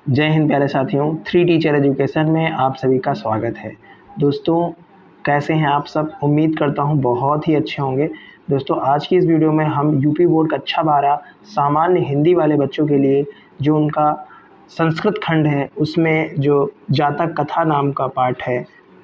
जय हिंद प्यारे साथियों, 3 टीचर एजुकेशन में आप सभी का स्वागत है। दोस्तों, कैसे हैं आप सब? उम्मीद करता हूं बहुत ही अच्छे होंगे। दोस्तों, आज की इस वीडियो में हम यूपी बोर्ड कक्षा 12 सामान्य हिंदी वाले बच्चों के लिए जो उनका संस्कृत खंड है, उसमें जो जातक कथा नाम का पाठ है,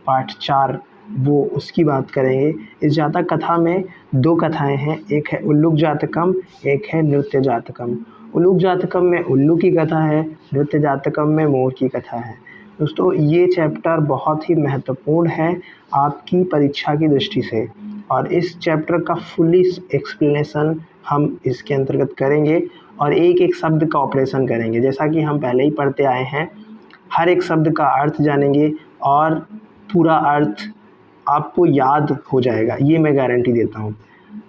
पाठ 4, वो उसकी बात करेंगे। इस जातक कथा में 2 कथाएँ हैं, एक है उल्लूक जातकम, एक है नृत्य जातकम। उल्लूक जातकम में उल्लू की कथा है, नृत्य जातकम में मोर की कथा है। दोस्तों, ये चैप्टर बहुत ही महत्वपूर्ण है आपकी परीक्षा की दृष्टि से, और इस चैप्टर का फुली एक्सप्लेनेशन हम इसके अंतर्गत करेंगे और एक-एक शब्द का ऑपरेशन करेंगे। जैसा कि हम पहले ही पढ़ते आए हैं, हर एक शब्द का अर्थ जानेंगे और पूरा अर्थ आपको याद हो जाएगा, ये मैं गारंटी देता हूँ।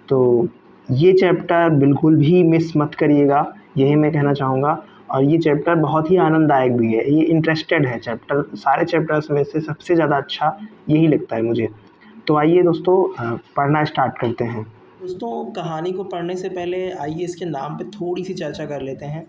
तो ये चैप्टर बिल्कुल भी मिस मत करिएगा, यही मैं कहना चाहूँगा। और ये चैप्टर बहुत ही आनंददायक भी है, ये इंटरेस्टेड है चैप्टर। सारे चैप्टर्स में से सबसे ज़्यादा अच्छा यही लगता है मुझे। तो आइए दोस्तों, पढ़ना स्टार्ट करते हैं। दोस्तों, कहानी को पढ़ने से पहले आइए इसके नाम पे थोड़ी सी चर्चा कर लेते हैं।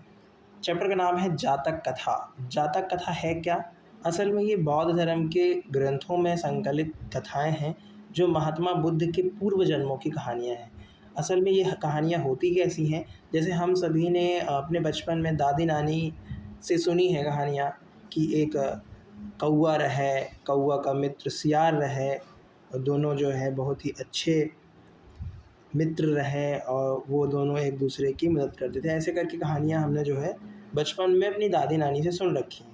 चैप्टर का नाम है जातक कथा। जातक कथा है क्या? असल में ये बौद्ध धर्म के ग्रंथों में संकलित कथाएं हैं जो महात्मा बुद्ध के पूर्व जन्मों की कहानियां हैं। असल में ये कहानियाँ होती कैसी हैं, जैसे हम सभी ने अपने बचपन में दादी नानी से सुनी है कहानियाँ कि एक कौवा रहे, कौवा का मित्र सियार रहे, और दोनों जो है बहुत ही अच्छे मित्र रहे और वो दोनों एक दूसरे की मदद करते थे। ऐसे करके कहानियाँ हमने जो है बचपन में अपनी दादी नानी से सुन रखी हैं।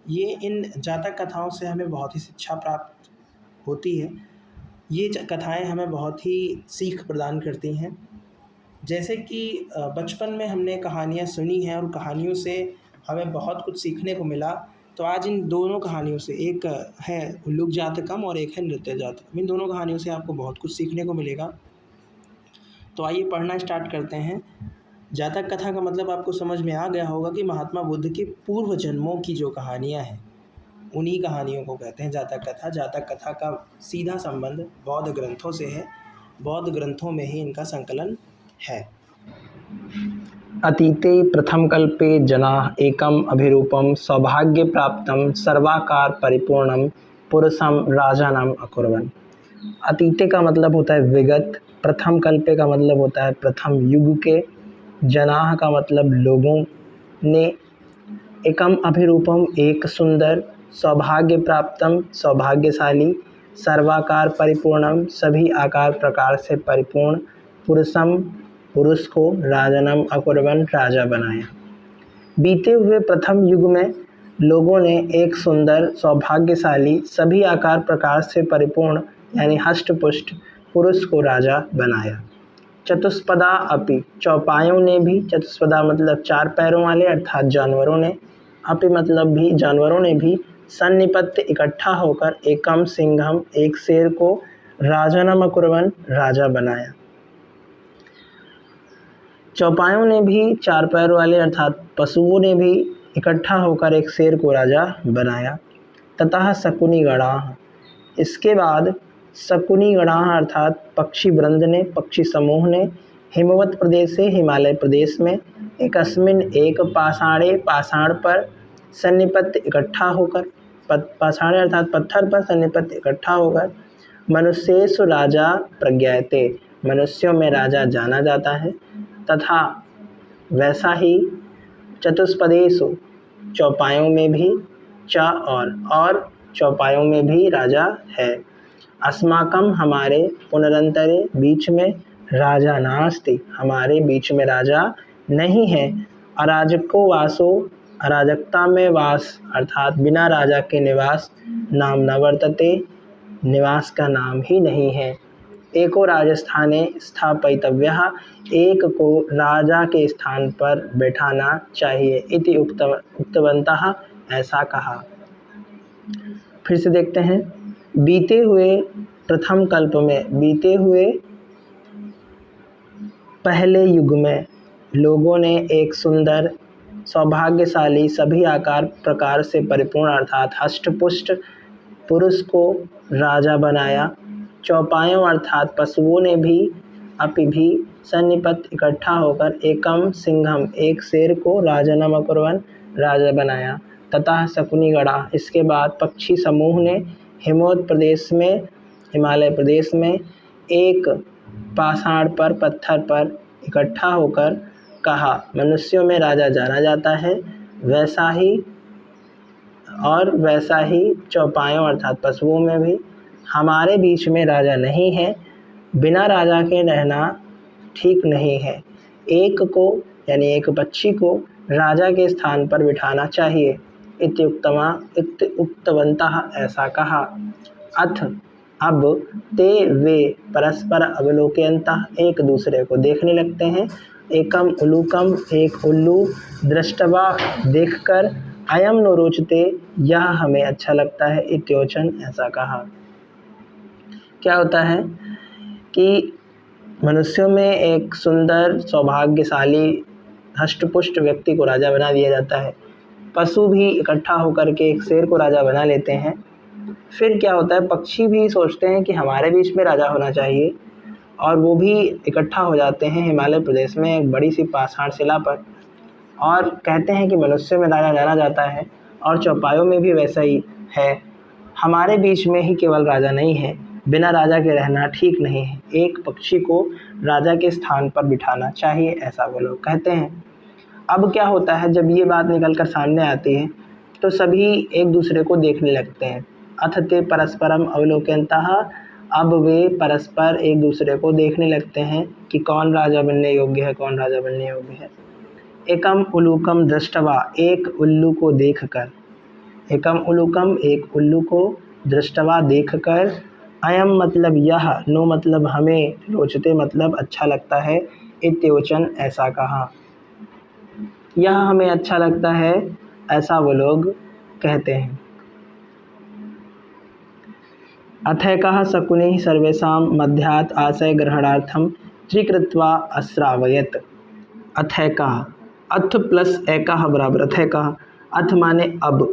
ये इन जातक कथाओं से हमें बहुत ही शिक्षा प्राप्त होती है। ये कथाएँ हमें बहुत ही सीख प्रदान करती हैं। जैसे कि बचपन में हमने कहानियाँ सुनी हैं और कहानियों से हमें बहुत कुछ सीखने को मिला। तो आज इन दोनों कहानियों से, एक है उल्लूक जातकम और एक है नृत्य जातकम, इन दोनों कहानियों से आपको बहुत कुछ सीखने को मिलेगा। तो आइए पढ़ना स्टार्ट करते हैं। जातक कथा का मतलब आपको समझ में आ गया होगा कि महात्मा बुद्ध के पूर्व जन्मों की जो कहानियाँ हैं, उन्हीं कहानियों को कहते हैं जातक कथा। जातक कथा का सीधा संबंध बौद्ध ग्रंथों से है। बौद्ध ग्रंथों में ही इनका संकलन है। अतीते प्रथम कल्पे जनाः एकम अभिरूपम सौभाग्य प्राप्तम सर्वाकार परिपूर्णम पुरुषम राजानम अकुर्वन्। अतीते का मतलब होता है विगत, प्रथम कल्पे का मतलब होता है प्रथम युग के, जनाः का मतलब लोगों ने, एकम अभिरूपम एक सुंदर, सौभाग्य प्राप्तम सौभाग्यशाली, सर्वाकार परिपूर्णम सभी आकार प्रकार से परिपूर्ण, पुरुषम पुरुष को, राजानम अकुर्वन् राजा बनाया। बीते हुए प्रथम युग में लोगों ने एक सुंदर, सौभाग्यशाली, सभी आकार प्रकार से परिपूर्ण यानी हष्ट पुष्ट पुरुष को राजा बनाया। चतुष्पदा अपि, चौपायों ने भी, चतुष्पदा मतलब 4 पैरों वाले अर्थात जानवरों ने, अपि मतलब भी जानवरों ने भी, सन्निपत्य इकट्ठा होकर, एकम सिंघम एक शेर को, राजानम अकुर्वन् राजा बनाया। चौपायों ने भी, 4 पैर वाले अर्थात पशुओं ने भी इकट्ठा होकर एक शेर को राजा बनाया। ततः शकुनी गणाः, इसके बाद शकुनी गणाः अर्थात पक्षी वृंद ने, पक्षी समूह ने, हिमवत प्रदेश से हिमालय प्रदेश में, एकस्मिन एक पाषाणे पाषाण पर, सन्निपत्य इकट्ठा होकर, पाषाणे अर्थात पत्थर पर, सन्निपत्य इकट्ठा होकर, मनुष्येषु राजा प्रज्ञायते, मनुष्यों में राजा जाना जाता है। तथा वैसा ही चतुष्पदेषु, चौपायों में भी, च और चौपायों में भी राजा है। अस्माकं हमारे, पुनरंतरे बीच में, राजा नास्ति हमारे बीच में राजा नहीं है। अराजको वासो, अराजकता में वास अर्थात बिना राजा के निवास, नाम न वर्तते, निवास का नाम ही नहीं है। एको राजस्थाने स्थापयितव्यः, एक को राजा के स्थान पर बैठाना चाहिए। इति उक्तवन्तः, ऐसा कहा। फिर से देखते हैं। बीते हुए प्रथम कल्प में, बीते हुए पहले युग में लोगों ने एक सुंदर, सौभाग्यशाली, सभी आकार प्रकार से परिपूर्ण अर्थात हष्ट पुष्ट पुरुष को राजा बनाया। चौपायों अर्थात पशुओं ने भी, अपि भी, सन्निपत इकट्ठा होकर, एकम सिंघम एक शेर को, राजानम अकुर्वन् राजा बनाया। ततः शकुनिगणा, इसके बाद पक्षी समूह ने हिमवत प्रदेश में, हिमालय प्रदेश में एक पाषाण पर, पत्थर पर इकट्ठा होकर कहा, मनुष्यों में राजा जाना जाता है, वैसा ही चौपायों अर्थात पशुओं में भी हमारे बीच में राजा नहीं है, बिना राजा के रहना ठीक नहीं है। एक को यानी एक पक्षी को राजा के स्थान पर बिठाना चाहिए। उक्तवन्तः, ऐसा कहा। अथ, अब ते वे परस्पर अवलोकयन्तः, एक दूसरे को देखने लगते हैं। एकम उलूकम, एक उल्लू, दृष्टवा, देखकर, अयम नो रोचते, यह हमें अच्छा लगता है, इत्योचन, ऐसा कहा। क्या होता है कि मनुष्यों में एक सुंदर, सौभाग्यशाली, हष्टपुष्ट व्यक्ति को राजा बना दिया जाता है। पशु भी इकट्ठा होकर के एक शेर को राजा बना लेते हैं। फिर क्या होता है, पक्षी भी सोचते हैं कि हमारे बीच में राजा होना चाहिए, और वो भी इकट्ठा हो जाते हैं हिमालय प्रदेश में एक बड़ी सी पाषाण शिला पर, और कहते हैं कि मनुष्य में राजा जाना जाता है और चौपायों में भी वैसा ही है, हमारे बीच में ही केवल राजा नहीं है, बिना राजा के रहना ठीक नहीं है, एक पक्षी को राजा के स्थान पर बिठाना चाहिए, ऐसा वो लोग कहते हैं। अब क्या होता है, जब ये बात निकल कर सामने आती है तो सभी एक दूसरे को देखने लगते हैं। अथ ते परस्परम अवलोकयन्तः, अब वे परस्पर एक दूसरे को देखने लगते हैं कि कौन राजा बनने योग्य है, कौन राजा बनने योग्य है। एकम उलूकम दृष्टवा, एक उल्लू को देखकर, एकम उलूकम, एक उल्लू को, दृष्टवा, देखकर, अयम मतलब यह, नो मतलब हमें, रोचते मतलब अच्छा लगता है, इत्योचन, ऐसा कहा। यह हमें अच्छा लगता है, ऐसा वो लोग कहते हैं। अथैकः शकुनिः सर्वेषां मध्यात् आशय ग्रहणार्थं त्रिकृत्वा अश्रावयत्। अथैकः, अथ प्लस एकः बराबर अथैकः। अथ माने अब,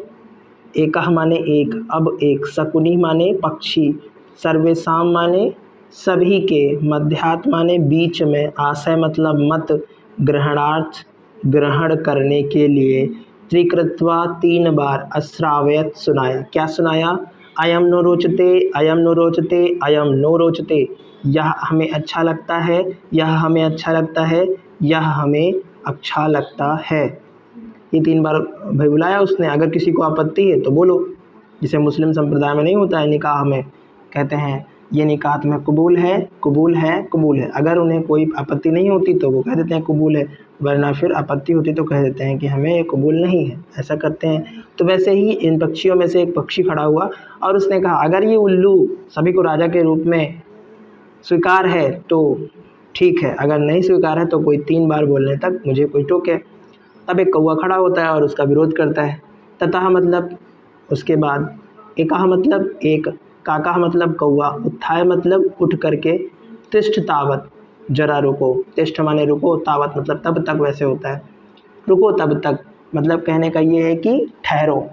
एकः माने एक, अब एक, शकुनि माने पक्षी, सर्वेषां माने सभी के, मध्यात माने बीच में, आशय मतलब मत, ग्रहणार्थ ग्रहण करने के लिए, त्रिकृत्वा 3 बार, अश्रावयत सुनाया। क्या सुनाया? अयम नो रोचते, अयम नो रोचते, अयम नो रोचते, यह हमें अच्छा लगता है, यह हमें अच्छा लगता है, यह हमें अच्छा लगता है। ये 3 बार भाई बुलाया उसने। अगर किसी को आपत्ति है तो बोलो, जिसे मुस्लिम संप्रदाय में नहीं होता है, निकाह में कहते हैं ये निकाह तुम्हें कबूल है, कबूल है, कबूल है। अगर उन्हें कोई आपत्ति नहीं होती तो वो कह देते हैं कबूल है, वरना फिर आपत्ति होती तो कह देते हैं कि हमें ये कबूल नहीं है, ऐसा करते हैं। तो वैसे ही इन पक्षियों में से एक पक्षी खड़ा हुआ और उसने कहा अगर ये उल्लू सभी को राजा के रूप में स्वीकार है तो ठीक है, अगर नहीं स्वीकार है तो कोई 3 बार बोलने तक मुझे कोई टोके। तब एक कौवा खड़ा होता है और उसका विरोध करता है। ततः मतलब उसके बाद, एकः मतलब एक, काका मतलब कौवा, उत्थाय मतलब उठ करके, तिष्ठ तावत, जरा रुको, तिष्ठ माने रुको, तावत मतलब तब तक, वैसे होता है रुको तब तक, मतलब कहने का ये है कि ठहरो।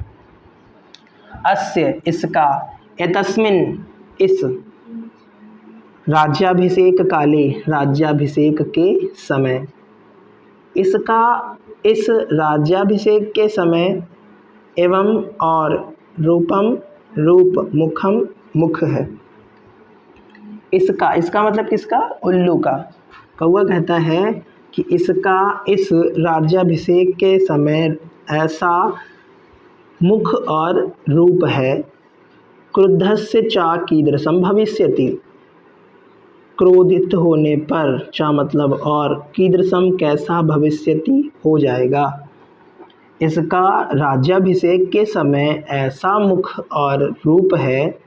अस्य इसका, एतस्मिन इस, राज्याभिषेक काले राज्याभिषेक के समय, इसका इस राज्याभिषेक के समय, एवं और रूपम रूप, मुखम मुख है। इसका, इसका मतलब किसका? उल्लू का। कौवा कहता है कि इसका इस राज्याभिषेक के समय ऐसा मुख और रूप है, क्रुद्धस्य चा कीदृशम भविष्यति, क्रोधित होने पर, चा मतलब और, कीदृशम कैसा, भविष्यति हो जाएगा। इसका राज्याभिषेक के समय ऐसा मुख और रूप है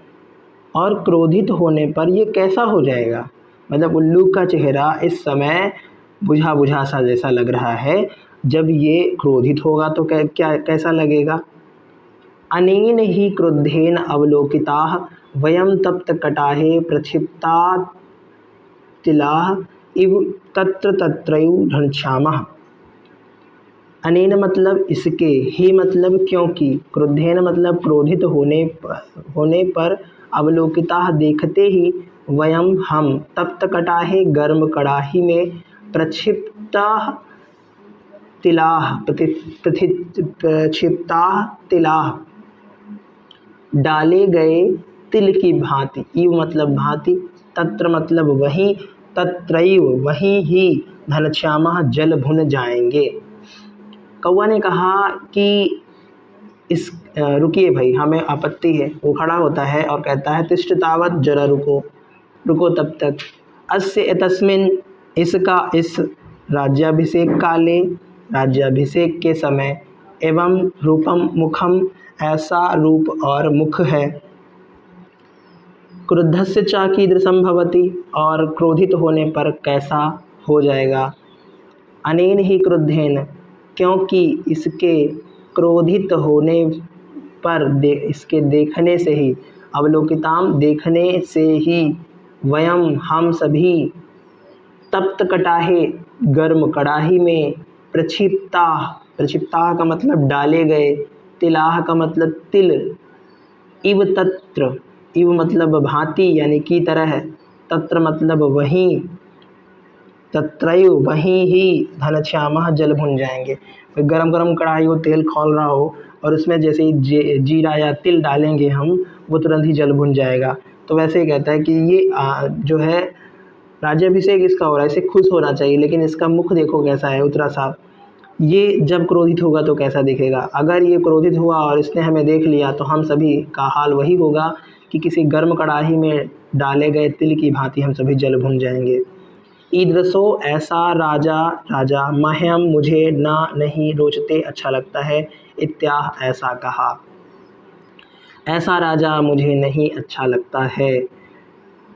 और क्रोधित होने पर ये कैसा हो जाएगा, मतलब उल्लू का चेहरा इस समय बुझा बुझा सा जैसा लग रहा है, जब ये क्रोधित होगा तो क्या कैसा लगेगा। अनेन ही क्रुद्धेन अवलोकिताः वयं तप्त कटाहे प्रक्षिप्ता तिलाः इव तत्र तत्रैव घनश्यामः। अनेन मतलब इसके, ही मतलब क्योंकि, क्रुद्धेन मतलब क्रोधित होने पर, अवलोकिता देखते ही, वयम हम, तप्त कटाहे गर्म कड़ाही में, प्रक्षिप्ता तिलाः प्रक्षिप्ताः तिलाः, डाले गए तिल की भांति। इव मतलब भांति, तत्र मतलब वहीं, तत्रैव वहीं ही घनश्यामः जल भुन जाएंगे। कौवा ने कहा कि इस रुकिए भाई, हमें आपत्ति है। वो खड़ा होता है और कहता है तिष्ठ तावत्, जरा रुको, रुको तब तक। अस्य एतस्मिन्, इसका इस राज्याभिषेक काले, राज्याभिषेक के समय, एवं रूपम मुखम, ऐसा रूप और मुख है, क्रुद्धस्य च कीदृशं भवति, और क्रोधित होने पर कैसा हो जाएगा। अनेन ही क्रुद्धेन, क्योंकि इसके क्रोधित होने पर इसके देखने से ही, अवलोकिताम देखने से ही, वयम हम सभी, तप्त कटाहे गर्म कड़ाही में, प्रक्षिप्ता, प्रक्षिप्ता का मतलब डाले गए, तिलाह का मतलब तिल, इव तत्र, इव मतलब भांति यानी की तरह, तत्र मतलब वहीं, तत्रैव वहीं ही, घनश्यामः जल भुन जाएंगे। गरम गरम कढ़ाई हो, तेल खौल रहा हो और उसमें जैसे ही जीरा या तिल डालेंगे हम, वो तुरंत ही जल भुन जाएगा। तो वैसे ही कहता है कि ये जो है राज्याभिषेक इसका हो रहा है, इसे खुश होना चाहिए, लेकिन इसका मुख देखो कैसा है, उतरा साफ। ये जब क्रोधित होगा तो कैसा दिखेगा। अगर ये क्रोधित हुआ और इसने हमें देख लिया तो हम सभी का हाल वही होगा कि किसी गर्म कड़ाही में डाले गए तिल की भांति हम सभी जल भुन जाएंगे। ईदृशो, ऐसा राजा, राजा, मह्यम मुझे, ना नहीं, रोचते अच्छा लगता है, इत्याह ऐसा कहा। ऐसा राजा मुझे नहीं अच्छा लगता है।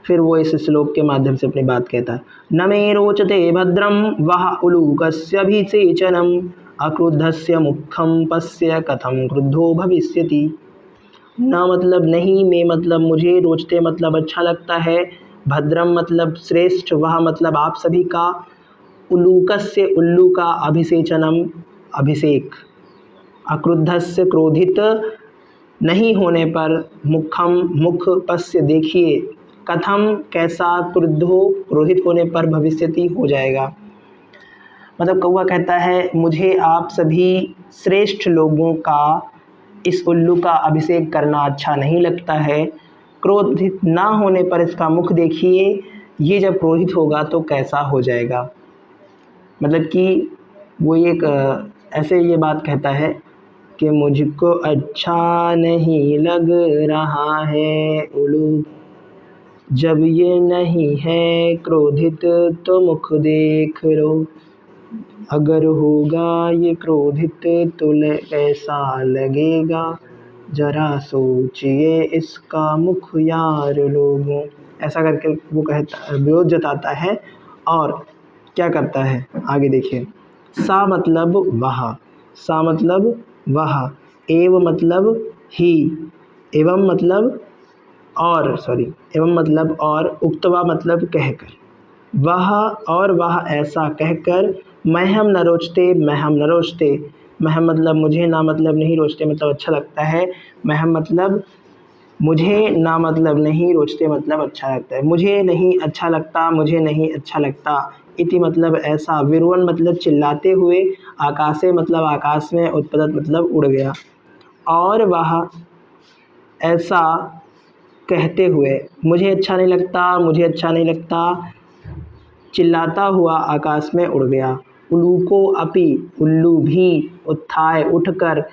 फिर वो इस श्लोक के माध्यम से अपनी बात कहता है। न मे रोचते भद्रम वह उलूकस्यभिषेचनम, अक्रुद्धस्य मुखम पश्य कथम क्रुद्धो भविष्यति। न मतलब नहीं, में मतलब मुझे, रोचते मतलब अच्छा लगता है, भद्रम मतलब श्रेष्ठ, वह मतलब आप सभी का, उल्लूकस्य उल्लू का, अभिषेचनम अभिषेक, अक्रुद्धस्य क्रोधित नहीं होने पर, मुखम मुख, पश्य देखिए, कथम कैसा, क्रुद्धो क्रोधित होने पर, भविष्यति हो जाएगा। मतलब कौवा कहता है मुझे आप सभी श्रेष्ठ लोगों का इस उल्लू का अभिषेक करना अच्छा नहीं लगता है। क्रोधित ना होने पर इसका मुख देखिए, ये जब क्रोधित होगा तो कैसा हो जाएगा। मतलब कि वो एक ऐसे ये बात कहता है कि मुझको अच्छा नहीं लग रहा है उल्लू, जब ये नहीं है क्रोधित तो मुख देख लो, अगर होगा ये क्रोधित तो कैसा लगेगा, जरा सोचिए इसका मुख यार लोगों। ऐसा करके वो कहता, विरोध जताता है और क्या करता है आगे देखिए। सा मतलब वह, सा मतलब वह, एव मतलब ही, एवं मतलब और, एवं मतलब और, उक्तवा मतलब कहकर, वह और वह ऐसा कहकर, महम न रोचते, महम न रोचते, महम मतलब मुझे, ना मतलब नहीं, रोचते मतलब अच्छा लगता है, महम मतलब मुझे, ना मतलब नहीं, रोचते मतलब अच्छा लगता है, मुझे नहीं अच्छा लगता, मुझे नहीं अच्छा लगता, इति मतलब ऐसा, विरुवन मतलब चिल्लाते हुए, आकाशे मतलब आकाश में, उत्पतत मतलब उड़ गया, और वह ऐसा कहते हुए, मुझे अच्छा नहीं लगता, मुझे अच्छा नहीं लगता, चिल्लाता हुआ आकाश में उड़ गया। उल्लूको अपि, उल्लू भी, उत्थाय उठकर,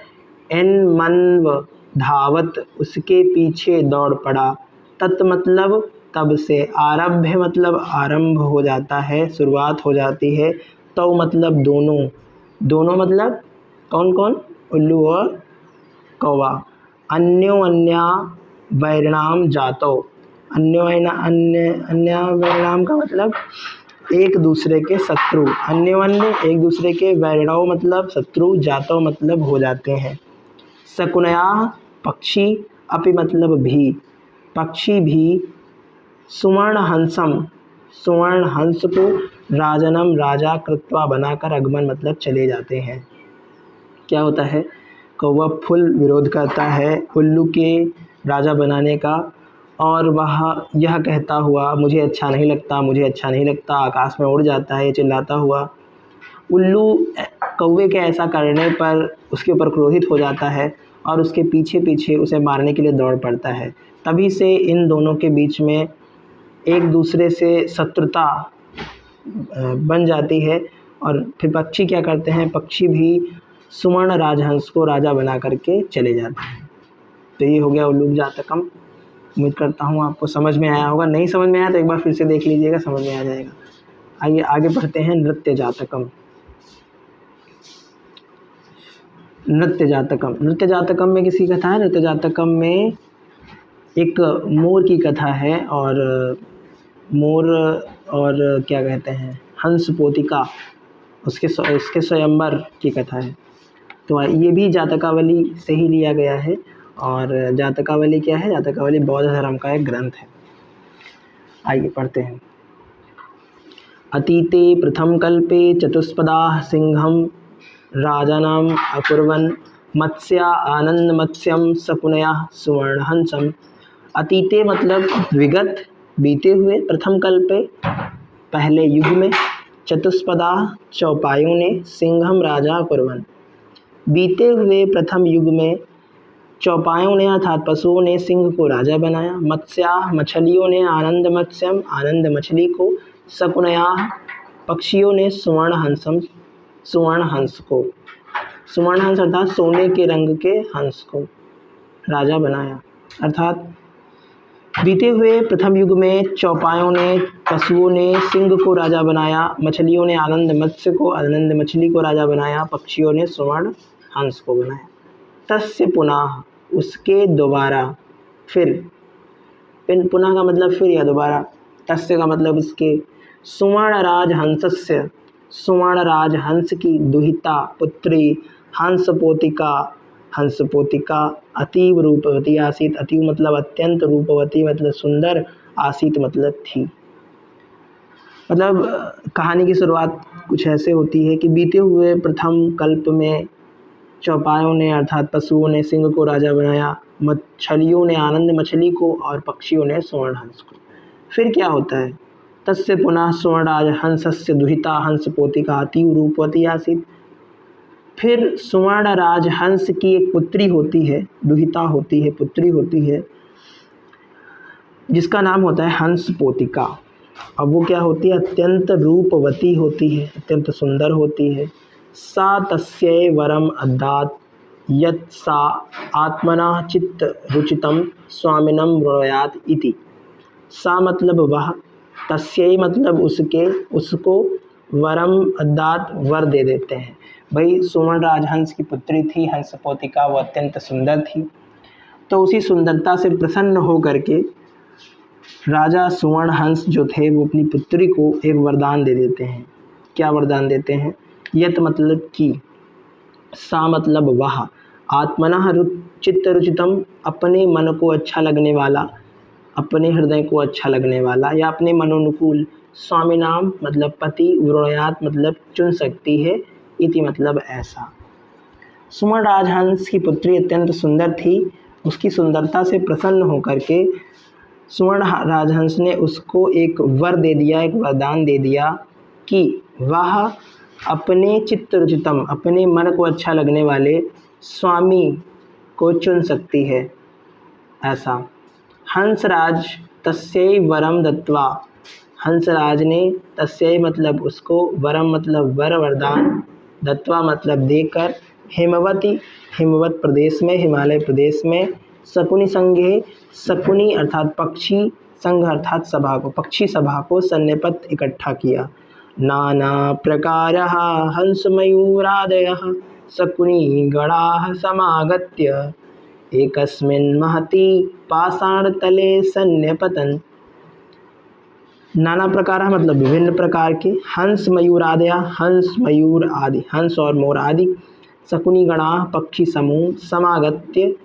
एन्मन्व धावत उसके पीछे दौड़ पड़ा, तत् मतलब तब से, आरभ्य मतलब आरंभ हो जाता है, शुरुआत हो जाती है, तो मतलब दोनों, दोनों मतलब कौन कौन, उल्लू और कौवा, अन्योन्या वैरिणाम जातो, अन्य वैरिणाम का मतलब एक दूसरे के शत्रु, अन्योन्य एक दूसरे के, वैरिणव मतलब शत्रु, जातो मतलब हो जाते हैं। शकुनया पक्षी, अपि मतलब भी, पक्षी भी, सुवर्ण हंसम, सुवर्ण हंस को, राजनम राजा, कृत्वा बनाकर, अगमन मतलब चले जाते हैं। क्या होता है, कौवा फुल विरोध करता है उल्लू के राजा बनाने का, और वह यह कहता हुआ मुझे अच्छा नहीं लगता, मुझे अच्छा नहीं लगता, आकाश में उड़ जाता है चिल्लाता हुआ। उल्लू कौवे के ऐसा करने पर उसके ऊपर क्रोधित हो जाता है और उसके पीछे पीछे उसे मारने के लिए दौड़ पड़ता है। तभी से इन दोनों के बीच में एक दूसरे से शत्रुता बन जाती है। और फिर पक्षी क्या करते हैं, पक्षी भी सुवर्ण राजहंस को राजा बना करके चले जाते हैं। तो ये हो गया उल्लूक जातकम। उम्मीद करता हूँ आपको समझ में आया होगा, नहीं समझ में आया तो एक बार फिर से देख लीजिएगा, समझ में आ जाएगा। आइए आगे बढ़ते हैं नृत्य जातकम। नृत्य जातकम, नृत्य जातकम में किसकी कथा है? नृत्य जातकम में एक मोर की कथा है, और मोर और क्या कहते हैं, हंस पोतिका, उसके स्वयंवर की कथा है। तो ये भी जातकावली से ही लिया गया है। और जातकावली क्या है? जातकावली बौद्ध धर्म का एक ग्रंथ है। आइए पढ़ते हैं। अतीते प्रथम कल्पे चतुष्पदाः सिंहं राजानम् अकुर्वन् मत्स्या आनंद मत्स्यम शकुनयः सुवर्णहंसम्। अतीते मतलब विगत, बीते हुए, प्रथम कल्पे पहले युग में, चतुष्पदा चौपायों ने, सिंहम राजा अकुर्वन् बीते हुए प्रथम युग में चौपायों ने अर्थात पशुओं ने सिंह को राजा बनाया। मत्स्या मछलियों ने आनंद मत्स्यम आनंद मछली को, शकुनया पक्षियों ने सुवर्ण हंसम सुवर्ण हंस को, सुवर्ण हंस अर्थात सोने के रंग के हंस को राजा बनाया। अर्थात बीते हुए प्रथम युग में चौपायों ने, पशुओं ने सिंह को राजा बनाया, मछलियों ने आनंद मत्स्य को, आनंद मछली को राजा बनाया, पक्षियों ने स्वर्ण हंस को बनाया। तस्य पुनः उसके दोबारा, फिर, पुनः का मतलब फिर या दोबारा, तस्य का मतलब उसके, सुवर्ण राजहंसस्य, सुवर्ण राजहंस की दुहिता पुत्री हंसपोतिका अतीव रूपवती आसीत। अतीव मतलब अत्यंत, रूपवती मतलब सुंदर, आसीत मतलब थी। मतलब कहानी की शुरुआत कुछ ऐसे होती है कि बीते हुए प्रथम कल्प में चौपायों ने अर्थात पशुओं ने सिंह को राजा बनाया, मछलियों ने आनंद मछली को और पक्षियों ने स्वर्ण हंस को। फिर क्या होता है? तस्य पुनः स्वर्ण हंसस्य दुहिता हंसपोतिका अतीव रूपवती आसीत। फिर सुवर्ण राजहंस की एक पुत्री होती है, दुहिता होती है, पुत्री होती है, जिसका नाम होता है हंसपोतिका। अब वो क्या होती है? अत्यंत रूपवती होती है, अत्यंत सुंदर होती है। सा तस्यै वरम अददात यत् सा आत्मना चित्त रुचितम स्वामिनम वृणयात इति। सा मतलब वह, तस्यै मतलब उसके, उसको, वरम अददात वर दे देते हैं। भाई सुवर्ण राजहंस की पुत्री थी हंसपोतिका, वो अत्यंत सुंदर थी। तो उसी सुंदरता से प्रसन्न हो करके राजा सुवर्ण हंस जो थे वो अपनी पुत्री को एक वरदान दे देते हैं। क्या वरदान देते हैं? यत मतलब कि, सा मतलब वह, आत्मना चित्त रुचितम अपने मन को अच्छा लगने वाला, अपने हृदय को अच्छा लगने वाला या अपने मनोनुकूल, स्वामी नाम मतलब पति, वृणयात मतलब चुन सकती है, इति मतलब ऐसा। सुवर्ण राजहंस की पुत्री अत्यंत सुंदर थी। उसकी सुंदरता से प्रसन्न होकर के सुवर्ण राजहंस ने उसको एक वर दे दिया, एक वरदान दे दिया कि वह अपने चित्त रुचितम अपने मन को अच्छा लगने वाले स्वामी को चुन सकती है, ऐसा। हंसराज तस्यै वरम दत्वा, हंसराज ने, तस्यै मतलब उसको, वरम मतलब वर, वरदान, दत्वा मतलब देकर, हिमवती हिमवत प्रदेश में, हिमालय प्रदेश में, शकुनी संघे, शकुनी अर्थात पक्षी, संघ अर्थात सभा को, पक्षी सभा को सन्निपत इकट्ठा किया। नाना प्रकारः हंसमयूरादयः शकुनी गणाः समागत्य एकस्मिन् महती पाषाणतले सन्निपतन्। नाना प्रकार मतलब विभिन्न प्रकार के, हंस मयूरादया हंस मयूर आदि, हंस और मोर आदि, शकुनी गणा पक्षी समूह, समागत्य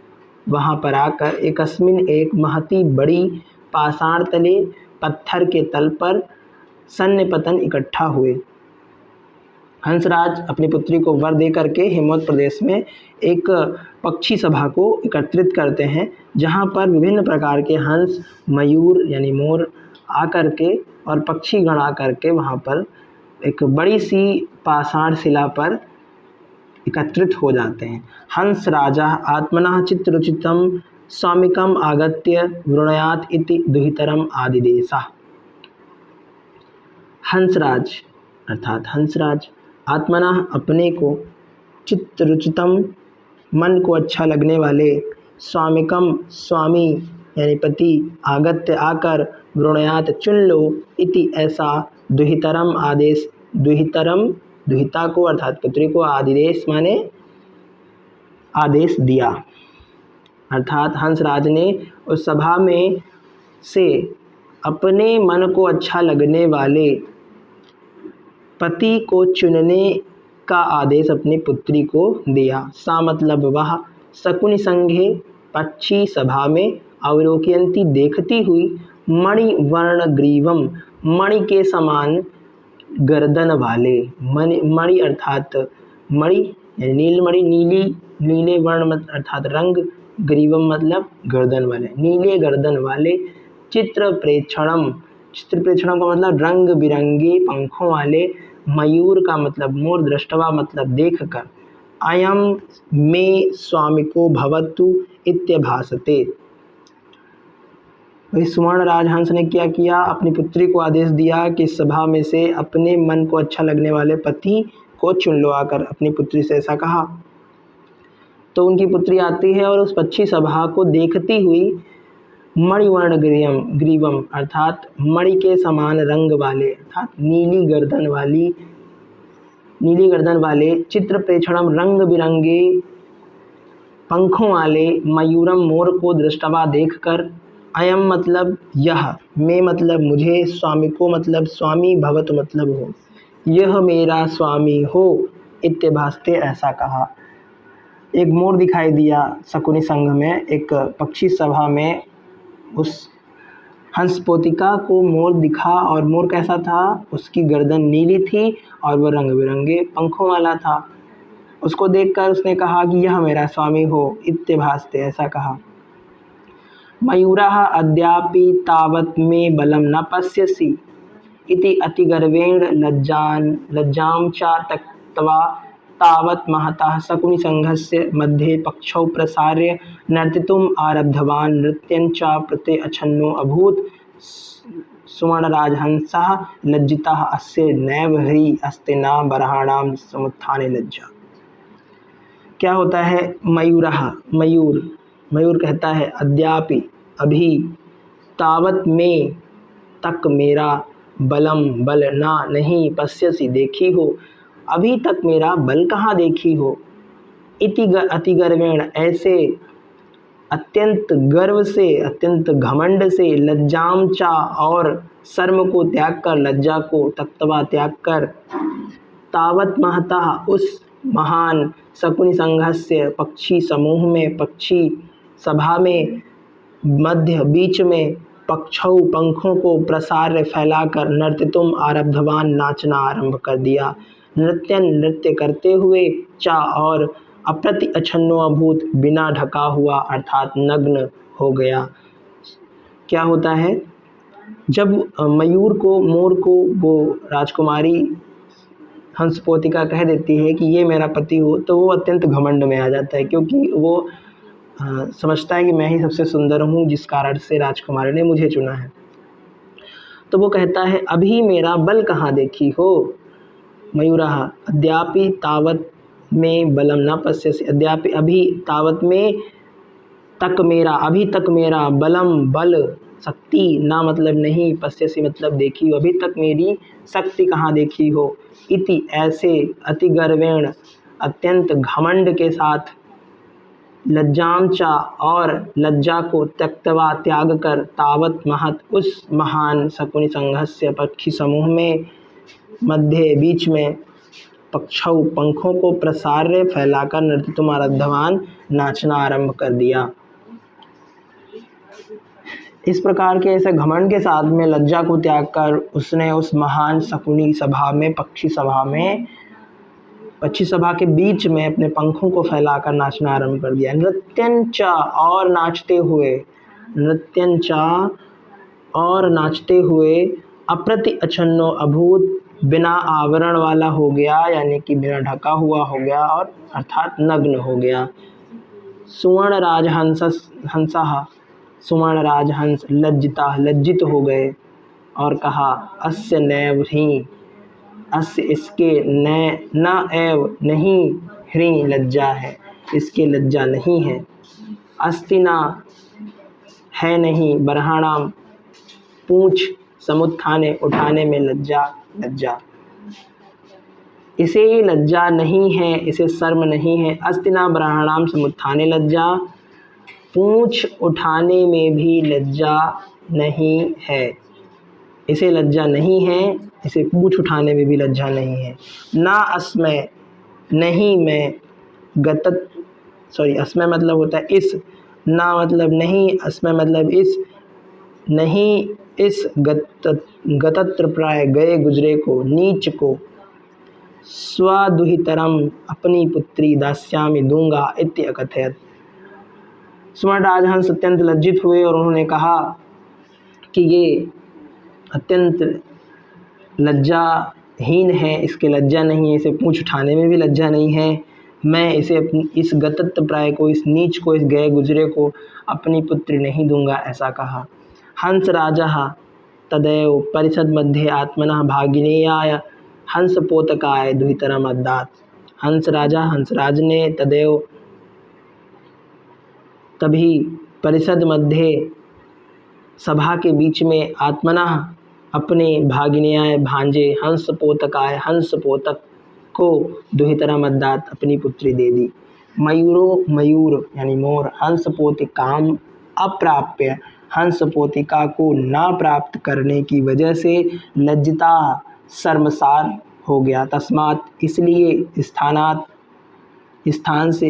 वहाँ पर आकर, एकस्मिन एक, महती बड़ी, पाषाण तले पत्थर के तल पर, सन्निपतन इकट्ठा हुए। हंसराज अपनी पुत्री को वर दे करके हिमवत प्रदेश में एक पक्षी सभा को एकत्रित करते हैं, जहाँ पर विभिन्न प्रकार के हंस, मयूर यानी मोर आकर के और पक्षी गण आकर के वहाँ पर एक बड़ी सी पाषाण शिला पर एकत्रित हो जाते हैं। हंस राजा आत्मनः चित्रुचितं स्वामिकम् आगत्य वृणयात इति दुहितरम आदिदेशः। हंसराज अर्थात हंसराज आत्मनः अपने को, चित्तरुचितम मन को अच्छा लगने वाले, स्वामिकम स्वामी यानी पति, आगत्य आकर, वृणयात चुन लो, इति ऐसा, दुहितरम आदेश, दुहितरम दुहिता को अर्थात पुत्री को, आदिदेश माने आदेश दिया। अर्थात हंसराज ने उस सभा में से अपने मन को अच्छा लगने वाले पति को चुनने का आदेश अपनी पुत्री को दिया। सा मतलब वह, शकुनि संघे पक्षी सभा में, अवलोकयन्ती देखती हुई, मणिवर्ण ग्रीवम मणि के समान गर्दन वाले, मणि अर्थात मणि नीलमणि, नीले वर्ण अर्थात रंग, ग्रीवम मतलब गर्दन वाले, नीले गर्दन वाले, चित्र प्रेक्षणम का मतलब रंग बिरंगे पंखों वाले, मयूर का मतलब मोर, दृष्टवा मतलब देख कर, अयम मे स्वामिको भवतु इत्यभासते। वही सुवर्ण राजहंस ने क्या किया, अपनी पुत्री को आदेश दिया कि सभा में से अपने मन को अच्छा लगने वाले पति को चुन लो आकर, अपनी पुत्री से ऐसा कहा। तो उनकी पुत्री आती है और उस पक्षी सभा को देखती हुई, मणिवर्ण ग्रीवम अर्थात मणि के समान रंग वाले अर्थात नीली गर्दन वाले, चित्र प्रेक्षणम रंग बिरंगे पंखों वाले, मयूरम मोर को दृष्टवा देखकर, अयम मतलब यह, मैं मतलब मुझे, स्वामी को मतलब स्वामी, भवत मतलब हो, यह मेरा स्वामी हो, इत्यभासते ऐसा कहा। एक मोर दिखाई दिया शकुनि संघ में, एक पक्षी सभा में उस हंसपोतिका को मोर दिखा, और मोर कैसा था, उसकी गर्दन नीली थी और वह रंग बिरंगे पंखों वाला था। उसको देखकर उसने कहा कि यह मेरा स्वामी हो, इत्यभासते ऐसा कहा। मयूरः अद्यापि तावत् मे बलं न पश्यसि इति अतिगर्वेण लज्जां च त्यक्त्वा तावत् महतः शकुनि संघस्य मध्ये पक्षौ प्रसार्य नर्तितुम् आरब्धवान्, नृत्यं च प्रति अछन्नो अभूत्। सुवर्णराजहंसः लज्जितः अस्य नैव ह्री अस्ति न बर्हाणां समुत्थाने लज्जा। क्या होता है, मयूर कहता है, अद्यापि अभी, तावत में तक मेरा, बलम बल ना नहीं, पश्यसि देखी हो, अभी तक मेरा बल कहाँ देखी हो, अतिगर्वेण ऐसे अत्यंत गर्व से, अत्यंत घमंड से, लज्जाम चा और शर्म को त्याग कर, लज्जा को तक्तवा त्याग कर, तावत महता उस महान शकुनि संघस्य पक्षी समूह में, पक्षी सभा में, मध्य बीच में, पक्षौ पंखों को प्रसार्य फैलाकर, नर्तितुम आरब्धवान नाचना आरंभ कर दिया, नृत्य करते हुए, चा और अप्रति अछन्नो अभूत बिना ढका हुआ अर्थात नग्न हो गया। क्या होता है, जब मोर को वो राजकुमारी हंसपोतिका कह देती है कि ये मेरा पति हो, तो वो अत्यंत घमंड में आ जाता है, क्योंकि वो समझता है कि मैं ही सबसे सुंदर हूँ, जिस कारण से राजकुमारी ने मुझे चुना है। तो वो कहता है, अभी मेरा बल कहाँ देखी हो। मयूरः अद्यापि तावत में बलम न पश्यसि, अद्यापि अभी, तावत में तक मेरा, अभी तक मेरा, बलम बल शक्ति, ना मतलब नहीं, पश्यसि मतलब देखी हो, अभी तक मेरी शक्ति कहाँ देखी हो, इति ऐसे, अतिगर्वेण अत्यंत घमंड के साथ, लज्जाम चा और लज्जा को त्यक्तवा त्याग कर, तावत महत उस महान शकुनि संघस्य पक्षी समूह में, मध्य बीच में, पक्षौ पंखों को प्रसार्य फैलाकर, नर्तितुम आरब्धवान नाचना आरंभ कर दिया। इस प्रकार के ऐसे घमंड के साथ में लज्जा को त्याग कर उसने उस महान शकुनि सभा में, पक्षी सभा के बीच में अपने पंखों को फैलाकर नाचना आरंभ कर दिया। नृत्यंचा और नाचते हुए, अप्रति अछन्नो अभूत बिना आवरण वाला हो गया, यानी कि बिना ढका हुआ हो गया, और अर्थात नग्न हो गया। सुवर्ण राजहंसः, सुवर्ण राजहंस लज्जिता, लज्जित हो गए और कहा अस्य नैव ह्रीं, अस्य इसके, न एव नहीं, ह्रीं लज्जा है, इसके लज्जा नहीं है। अस्ति न है नहीं, बर्हाणाम पूंछ, समुत्थाने उठाने में लज्जा, लज्जा इसे लज्जा नहीं है, इसे शर्म नहीं है। अस्ति न बर्हाणाम समुत्थाने लज्जा, पूंछ उठाने में भी लज्जा नहीं है, इसे लज्जा नहीं है, इसे पूंछ उठाने में भी लज्जा नहीं है। ना अस्मय, नहीं मैं, अस्मय मतलब होता है इस, ना मतलब नहीं, अस्मय मतलब इस, नहीं इस गतत्र प्राय गए गुजरे को, नीच को, स्वदुहितरम अपनी पुत्री दास्यामि दूंगा इत्य अकथयत। सुवर्ण राजहंस अत्यंत लज्जित हुए और उन्होंने कहा कि ये अत्यंत लज्जाहीन है, इसके लज्जा नहीं है, इसे पूंछ उठाने में भी लज्जा नहीं है। मैं इसे इस गतत्व प्राय को, इस नीच को, इस गए गुजरे को अपनी पुत्री नहीं दूंगा, ऐसा कहा। हंस राजा तदैव परिषद मध्ये आत्मनः भागिनेयाय हंसपोतकाय दुहितरम अद्दात। हंसराज ने तदैव तभी परिषद मध्य सभा के बीच में आत्मना अपने भागिनेयाय भांजे हंसपोतकाय हंसपोतक को दुहितरम अद्दात अपनी पुत्री दे दी। मयूर यानी मोर हंसपोतिकाम अप्राप्य, हंसपोतिका को ना प्राप्त करने की वजह से लज्जिता शर्मसार हो गया। तस्मात इसलिए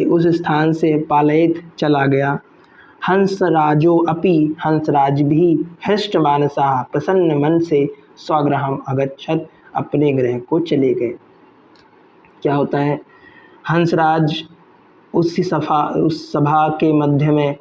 उस स्थान से पालयित चला गया। हंसराजो अपि, हंसराज भी हृष्ट मानसा प्रसन्न मन से स्वगृहम अगच्छत, अपने गृह को चले गए। क्या होता है, हंसराज उस सभा के मध्य में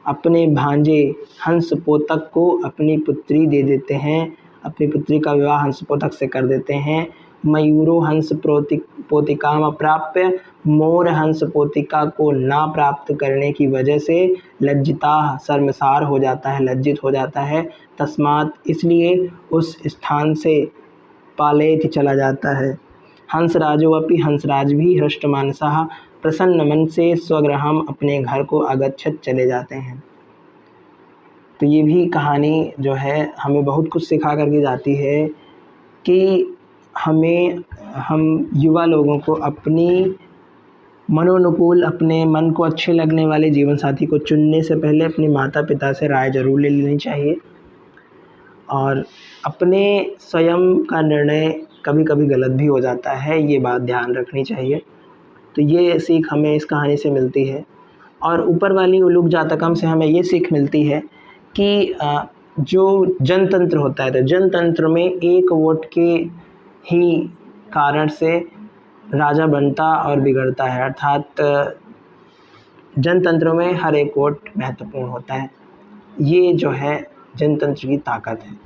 अपने भांजे हंसपोतक को अपनी पुत्री दे देते हैं, अपनी पुत्री का विवाह हंसपोतक से कर देते हैं। मयूरो हंस पोतिकाम अप्राप्य, मोर हंस पोतिका को ना प्राप्त करने की वजह से लज्जिता शर्मसार हो जाता है, लज्जित हो जाता है। तस्मात इसलिए उस स्थान से पालयित चला जाता है। हंसराजो अपि, हंसराज भी हृष्ट मानसा प्रसन्न मन से स्वगृहम अपने घर को अगच्छत चले जाते हैं। तो ये भी कहानी जो है हमें बहुत कुछ सिखा करके जाती है कि हम युवा लोगों को अपनी मनोनुकूल, अपने मन को अच्छे लगने वाले जीवन साथी को चुनने से पहले अपने माता पिता से राय ज़रूर ले लेनी चाहिए, और अपने स्वयं का निर्णय कभी कभी गलत भी हो जाता है, ये बात ध्यान रखनी चाहिए। तो ये सीख हमें इस कहानी से मिलती है। और ऊपर वाली उलूक जातकम से हमें ये सीख मिलती है कि जो जनतंत्र होता है, तो जनतंत्र में एक वोट के ही कारण से राजा बनता और बिगड़ता है, अर्थात जनतंत्र में हर एक वोट महत्वपूर्ण होता है। ये जो है जनतंत्र की ताकत है।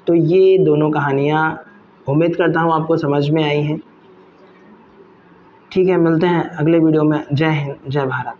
तो ये दोनों कहानियाँ उम्मीद करता हूँ आपको समझ में आई हैं। ठीक है, मिलते हैं अगले वीडियो में। जय हिंद, जय भारत।